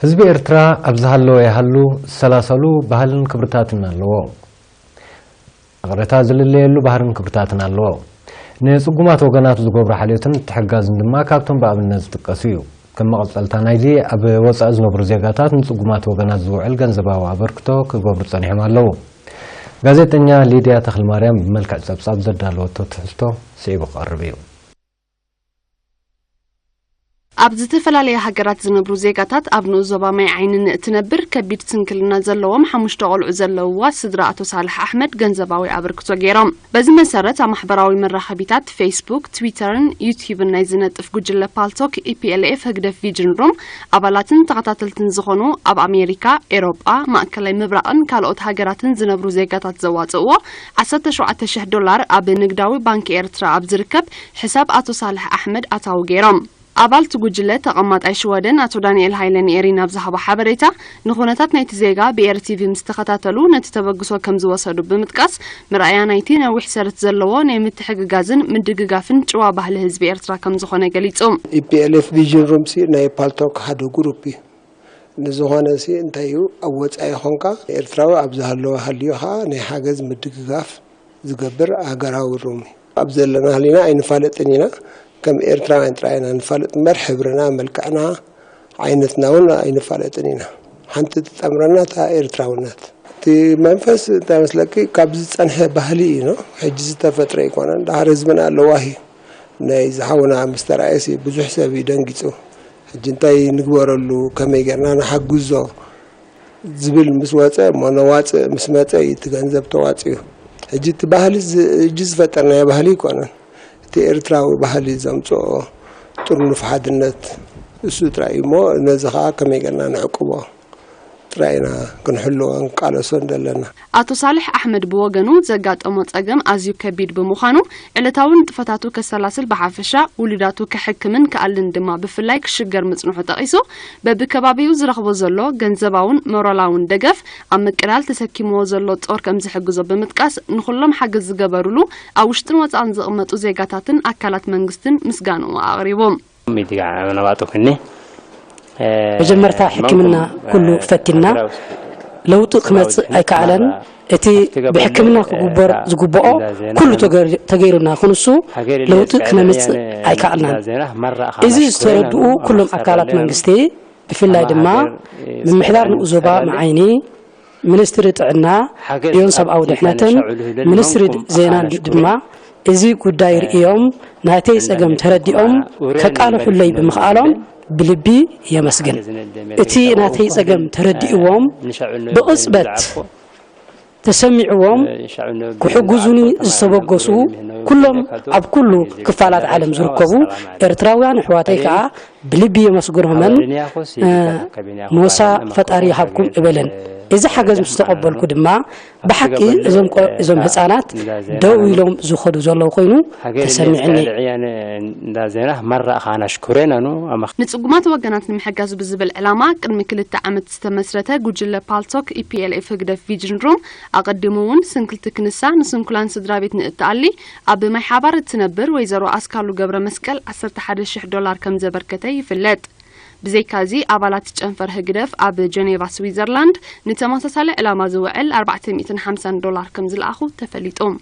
ህዝብ ኤርትራ ኣብዛሃለው ያሃሉ ሰላሰሉ ባህልን ክብርታትን ኣለዎ ኣቅረታ ዝልለየሉ ባህርን ክብርታትን ኣለዎ ንጽጉማት ወገናት ዝገብሩ ሓልዮትን ተሐጋዝን ድማ ካብቶም በአብነት ዝጥቀሱ እዩ ከም መቀጠልታ ናይዚ ኣብ ወጻእ ዝነብሩ ዜጋታት ንጽጉማት ወገናት ዝውዕል ገንዘባዊ አበርክቶ ክገብሩ ጸኒሖም ኣለዎ ጋዜጠኛ ሊድያ ተክልማርያም በመልክዕ ጸብጻብ ዘዳለወቶ ትሕዝቶ ሲዒቡ ቀርብ እዩ ኣብ ዝተፈላለዩ ሃገራት ዝነብሩ ዜጋታት ኣብ ንዞባ ማይ ዓይንን እትነብር ከቢድ ስንክልና ዘለዎም ሓሙሽተ ቆልዑ ዘለውዋ ስድራ አቶ ሳልሕ አሕመድ ገንዘባዊ አበርክቶ ገይሮም በዚ መሰረት ኣብ ማሕበራዊ መራኸቢታት ፌስቡክ ትዊተርን ዩቲዩብን ናይ ዝነጥፍ ጉጅለ ፓልቶክ ኢፒኤልኤፍ ህግደፍ ቪጅን ሮም ኣባላትን ተኸታተልትን ዝኾኑ ኣብ ኣሜሪካ ኤሮጳ ማእከላይ ምብራቕን ካልኦት ሃገራትን ዝነብሩ ዜጋታት ዘዋጽእዎ $17,000 ኣብ ንግዳዊ ባንኪ ኤርትራ ኣብ ዝርከብ ሕሳብ አቶ ሳልሕ አሕመድ ኣታው ገይሮም አባል ትጉጅለ ተቀማጣይ ሽወደን አቶ ዳንኤል ሃይለን ኤሪና ብዛሃባ ሓበሬታ ንኹነታት ናይቲ ዜጋ ብኤርቲቪ ምስተኸታተሉ ነቲ ተበግሶ ከም ዝወሰዱ ብምጥቃስ ምርኣያ ናይቲ ነዊሕ ሰረት ዘለዎ ናይ ምትሕግጋዝን ምድግጋፍን ጭዋ ባህሊ ህዝቢ ኤርትራ ከም ዝኾነ ገሊጾም ኢፒኤልኤፍ ቪዥን ሩም ሲ ናይ ፓልቶክ ሓደ ግሩፕ ንዝኾነ ሲ እንታይ እዩ ኣብ ወጻኢ ኾንካ ኤርትራዊ ኣብዛሃለዎ ሃልዩኻ ናይ ሓገዝ ምድግጋፍ ዝገብር ሃገራዊ ሩም ኣብ ዘለና ህሊና ኣይንፋለጥን ኢና كم إيرترا إنتراينا نفلت مرحبرنا ملكنا عينتنا ونا ينفلتنينا حنت تمرنا تا إيرترا ونات تي منفس تمسلكي كابز أنها بهلينا حجز تفترة يكونا دارز من اللواهي نايز حونا مسترئيسي بزح سبي دنجتو جنتاي نقبرلو كم يجرنا نحجزه زبل مسواتة منوات مسماتة يتجنزب تواتيو حجت بهلي جز فترنا بهلي كونا ኤርትራዊ ባህሊ ዘምጽኦ ጥሩፍ ሓድነት እሱ ትራይሞ ነዝኻ ከመይገና ንዕቅቦ ትራይና ክንሕልዎን ቃለሶን ደለና አቶ ሳልሕ አሕመድ ብወገኑ ዘጋጠሞ ጸገም ኣዝዩ ከቢድ ብምዃኑ ዕለታውን ጥፈታቱ ከሰላስል በሓፈሻ ውልዳቱ ከሕክምን ከኣልን ድማ ብፍላይ ክሽገር ምጽንሑ ጠቂሱ በብከባቢው ዝረኽቦ ዘሎ ገንዘባውን ሞራላውን ደገፍ ኣብ ምቅራል ተሰኪምዎ ዘሎ ጦር ከም ዝሕግዞ ብምጥቃስ ንኹሎም ሓገዝ ዝገበሩሉ ኣብ ውሽጥን ወጻእን ዝቕመጡ ዜጋታትን ኣካላት መንግስትን ምስጋኑ ኣቕሪቦም ሚዲያ ነባጡ ክኒ مجمرتا حكمنا كله فتنا لو تقمت أي كعلن أتي بحكمنا كجبر زجباء كله تغيرنا خنصو لو تقمت أي كعلن إذا استردوا كلهم أكلات منجستي في الله دما من محضر نؤزبا معيني منسترد عنا ينصب أو دحنتن منسترد زينان دما إذا كود داير يوم ناتيس أجم ترديهم كقالوا حلي بمخالهم بلبي يا مسجن اتي ناتي صقم تردئوهم بقصبت تسمعوهم كحجزوني السبقسو كلهم اب كله كفالات عالم زركبو ارتراويان حواتيك بلبي يا مسجنهم موسى فتاري حبكم ابلن إذا حاجز مستقبل كدما بحكي إذا حسانات دويلهم زخدوا زلوا قينو تسمعني دازينه مرة خانا شكرنا نو نتسقمات وجنات المحجز بزبل العلامة كرم كل التعامد استمسرته جوجل بالتوك EPLF هجدف فيجن روم أقدمون سنكل تكنسا نسنكلان سدرابيت نقطعلي أبي ما حبار تنبر ويزرو أسكالو جبر مسكال $11,000 كم زبركتي في اللات بزي كازي أبالات تشنفر هجدف أب جنيفا سويسرلاند نتماسسالة إلى ما زوعل $450 كم زل أخو تفليتهم